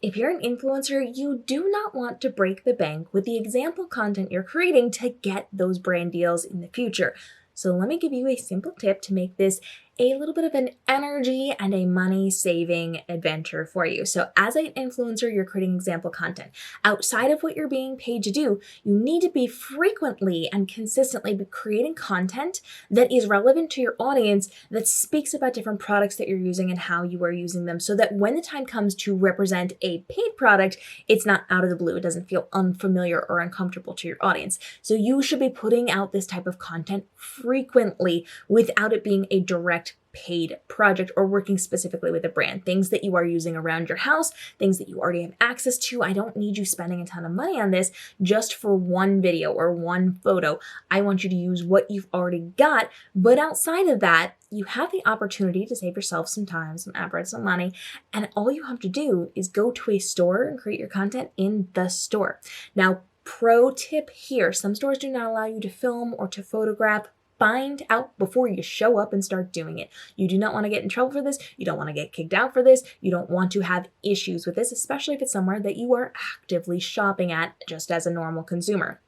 if you're an influencer, you do not want to break the bank with the example content you're creating to get those brand deals in the future. So let me give you a simple tip to make this a little bit of an energy and a money-saving adventure for you. So as an influencer, you're creating example content. Outside of what you're being paid to do, you need to be frequently and consistently creating content that is relevant to your audience, that speaks about different products that you're using and how you are using them, so that when the time comes to represent a paid product, it's not out of the blue. It doesn't feel unfamiliar or uncomfortable to your audience. So you should be putting out this type of content frequently without it being a direct paid project or working specifically with a brand. Things that you are using around your house, things that you already have access to. I don't need you spending a ton of money on this just for one video or one photo. I want you to use what you've already got. But outside of that, you have the opportunity to save yourself some time, some effort, some money, and all you have to do is go to a store and create your content in the store. Now, pro tip here, some stores do not allow you to film or to photograph. Find out before you show up and start doing it. You do not want to get in trouble for this. You don't want to get kicked out for this. You don't want to have issues with this, especially if it's somewhere that you are actively shopping at just as a normal consumer.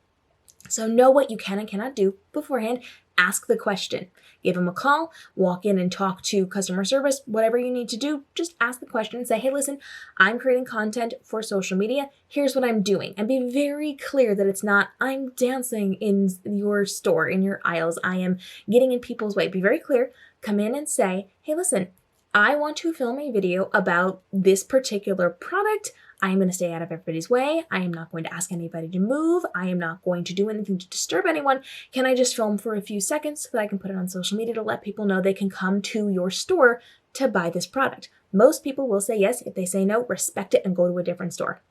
So know what you can and cannot do beforehand. Ask the question. Give them a call, walk in and talk to customer service, whatever you need to do. Just ask the question and say, hey, listen, I'm creating content for social media. Here's what I'm doing. And be very clear that it's not, I'm dancing in your store, in your aisles. I am getting in people's way. Be very clear. Come in and say, hey, listen, I want to film a video about this particular product. I am going to stay out of everybody's way. I am not going to ask anybody to move. I am not going to do anything to disturb anyone. Can I just film for a few seconds so that I can put it on social media to let people know they can come to your store to buy this product? Most people will say yes. If they say no, respect it and go to a different store.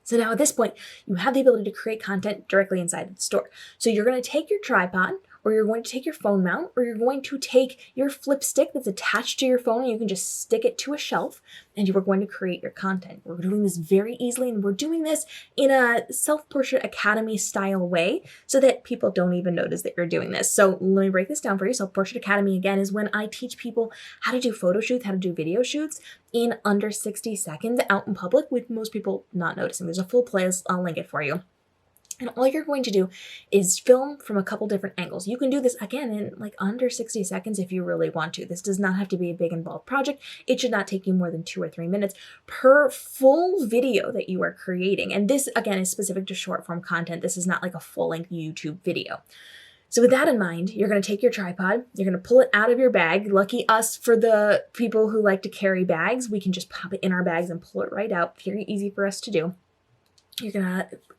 So now at this point, you have the ability to create content directly inside of the store. So you're going to take your tripod, or you're going to take your phone mount, or you're going to take your flip stick that's attached to your phone and you can just stick it to a shelf, and you are going to create your content. We're doing this very easily, and we're doing this in a Self-Portrait Academy style way so that people don't even notice that you're doing this. So let me break this down for you. Self-Portrait Academy, again, is when I teach people how to do photo shoots, how to do video shoots in under 60 seconds out in public, with most people not noticing. There's a full playlist. I'll link it for you. And all you're going to do is film from a couple different angles. You can do this, again, in like under 60 seconds if you really want to. This does not have to be a big involved project. It should not take you more than 2 or 3 minutes per full video that you are creating. And this, again, is specific to short form content. This is not like a full-length YouTube video. So with that in mind, you're going to take your tripod, you're going to pull it out of your bag. Lucky us, for the people who like to carry bags, we can just pop it in our bags and pull it right out. Very easy for us to do. You're going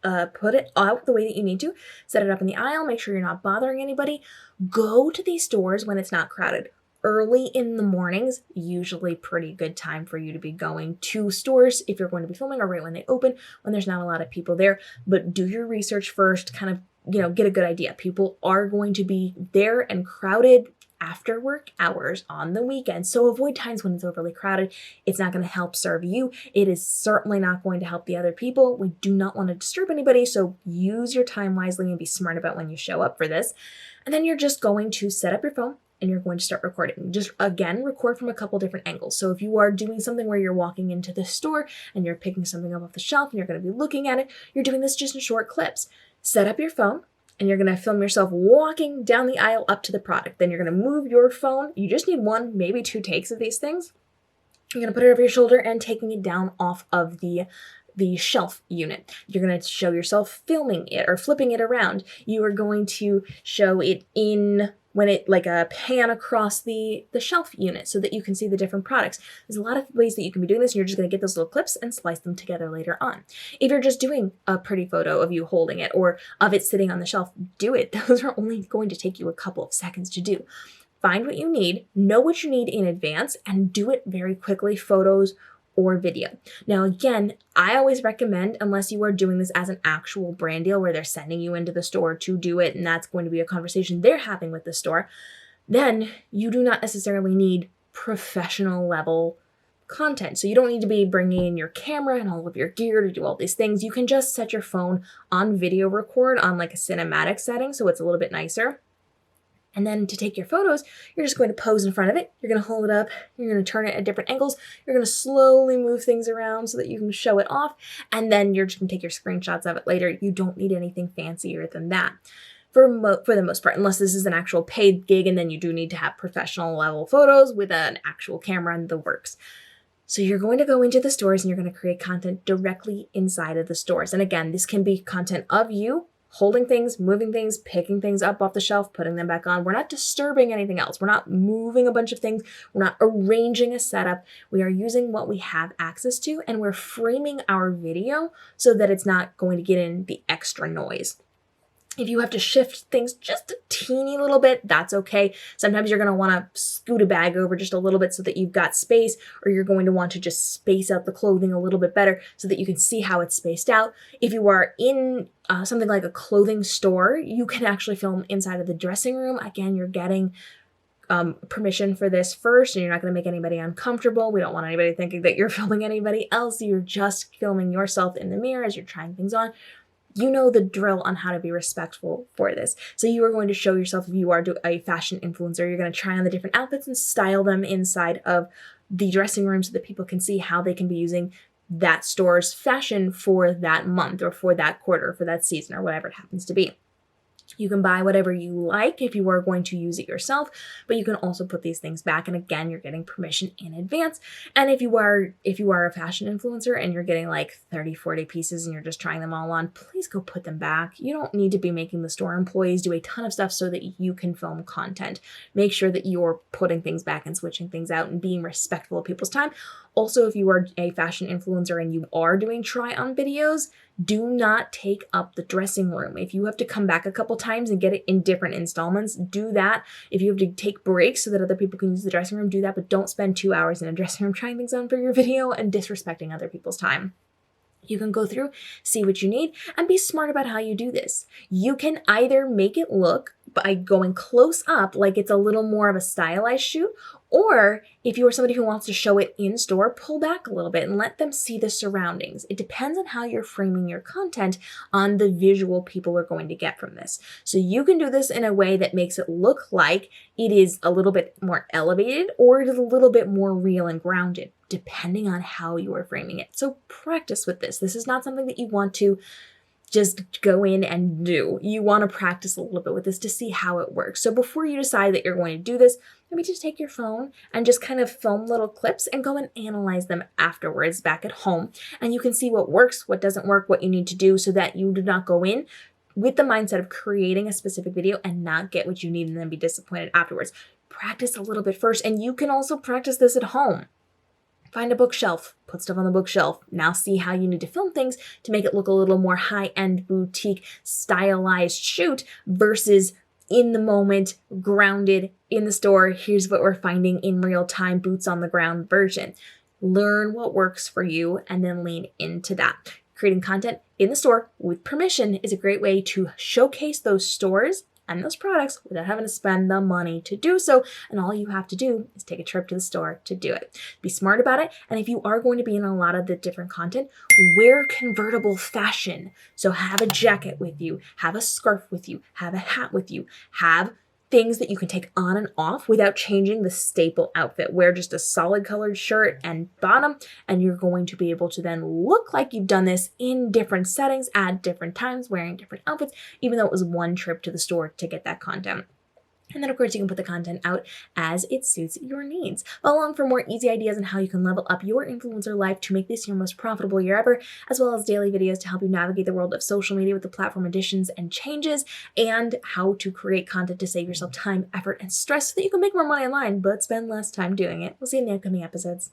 to put it out the way that you need to, set it up in the aisle, make sure you're not bothering anybody. Go to these stores when it's not crowded. Early in the mornings, usually pretty good time for you to be going to stores if you're going to be filming, or right when they open, when there's not a lot of people there. But do your research first, kind of, get a good idea. People are going to be there and crowded after work hours on the weekend. So avoid times when it's overly crowded. It's not going to help serve you. It is certainly not going to help the other people. We do not want to disturb anybody. So use your time wisely and be smart about when you show up for this. And then you're just going to set up your phone and you're going to start recording. Just, again, record from a couple different angles. So if you are doing something where you're walking into the store and you're picking something up off the shelf and you're going to be looking at it, you're doing this just in short clips. Set up your phone, and you're going to film yourself walking down the aisle up to the product. Then you're going to move your phone. You just need 1, maybe 2 takes of these things. You're going to put it over your shoulder and taking it down off of the shelf unit. You're going to show yourself filming it or flipping it around. You are going to show it in when it like a pan across the shelf unit so that you can see the different products. There's a lot of ways that you can be doing this, and you're just going to get those little clips and splice them together later on. If you're just doing a pretty photo of you holding it or of it sitting on the shelf, do it. Those are only going to take you a couple of seconds to do. Find what you need, know what you need in advance, and do it very quickly, photos or video. Now, again, I always recommend, unless you are doing this as an actual brand deal where they're sending you into the store to do it, and that's going to be a conversation they're having with the store, then you do not necessarily need professional level content. So you don't need to be bringing in your camera and all of your gear to do all these things. You can just set your phone on video record on like a cinematic setting, so it's a little bit nicer. And then to take your photos, you're just going to pose in front of it. You're going to hold it up. You're going to turn it at different angles. You're going to slowly move things around so that you can show it off. And then you're just going to take your screenshots of it later. You don't need anything fancier than that. For the most part, unless this is an actual paid gig, and then you do need to have professional level photos with an actual camera and the works. So you're going to go into the stores and you're going to create content directly inside of the stores. And again, this can be content of you holding things, moving things, picking things up off the shelf, putting them back on. We're not disturbing anything else. We're not moving a bunch of things. We're not arranging a setup. We are using what we have access to, and we're framing our video so that it's not going to get in the extra noise. If you have to shift things just a teeny little bit, that's okay. Sometimes you're going to want to scoot a bag over just a little bit so that you've got space, or you're going to want to just space out the clothing a little bit better so that you can see how it's spaced out. If you are in something like a clothing store, you can actually film inside of the dressing room. Again, you're getting permission for this first, and you're not going to make anybody uncomfortable. We don't want anybody thinking that you're filming anybody else. You're just filming yourself in the mirror as you're trying things on. You know the drill on how to be respectful for this. So you are going to show yourself, if you are a fashion influencer, you're going to try on the different outfits and style them inside of the dressing room so that people can see how they can be using that store's fashion for that month or for that quarter, for that season, or whatever it happens to be. You can buy whatever you like if you are going to use it yourself, but you can also put these things back. And again, you're getting permission in advance. And if you are a fashion influencer and you're getting like 30, 40 pieces and you're just trying them all on, please go put them back. You don't need to be making the store employees do a ton of stuff so that you can film content. Make sure that you're putting things back and switching things out and being respectful of people's time. Also, if you are a fashion influencer and you are doing try-on videos, do not take up the dressing room. If you have to come back a couple times and get it in different installments, do that. If you have to take breaks so that other people can use the dressing room, do that, but don't spend 2 hours in a dressing room trying things on for your video and disrespecting other people's time. You can go through, see what you need, and be smart about how you do this. You can either make it look by going close up like it's a little more of a stylized shoot, or if you are somebody who wants to show it in store, pull back a little bit and let them see the surroundings. It depends on how you're framing your content on the visual people are going to get from this. So you can do this in a way that makes it look like it is a little bit more elevated, or it is a little bit more real and grounded, depending on how you are framing it. So practice with this. This is not something that you want to just go in and do. You want to practice a little bit with this to see how it works. So before you decide that you're going to do this, maybe just take your phone and just kind of film little clips and go and analyze them afterwards back at home. And you can see what works, what doesn't work, what you need to do so that you do not go in with the mindset of creating a specific video and not get what you need and then be disappointed afterwards. Practice a little bit first, and you can also practice this at home. Find a bookshelf, put stuff on the bookshelf. Now see how you need to film things to make it look a little more high-end, boutique, stylized shoot versus in the moment, grounded in the store. Here's what we're finding in real time, boots on the ground version. Learn what works for you and then lean into that. Creating content in the store with permission is a great way to showcase those stores and those products without having to spend the money to do so. And all you have to do is take a trip to the store to do it. Be smart about it. And if you are going to be in a lot of the different content, wear convertible fashion. So have a jacket with you, have a scarf with you, have a hat with you, have things that you can take on and off without changing the staple outfit. Wear just a solid colored shirt and bottom, and you're going to be able to then look like you've done this in different settings at different times, wearing different outfits, even though it was one trip to the store to get that content. And then, of course, you can put the content out as it suits your needs. Follow along for more easy ideas on how you can level up your influencer life to make this your most profitable year ever, as well as daily videos to help you navigate the world of social media with the platform additions and changes, and how to create content to save yourself time, effort, and stress so that you can make more money online, but spend less time doing it. We'll see you in the upcoming episodes.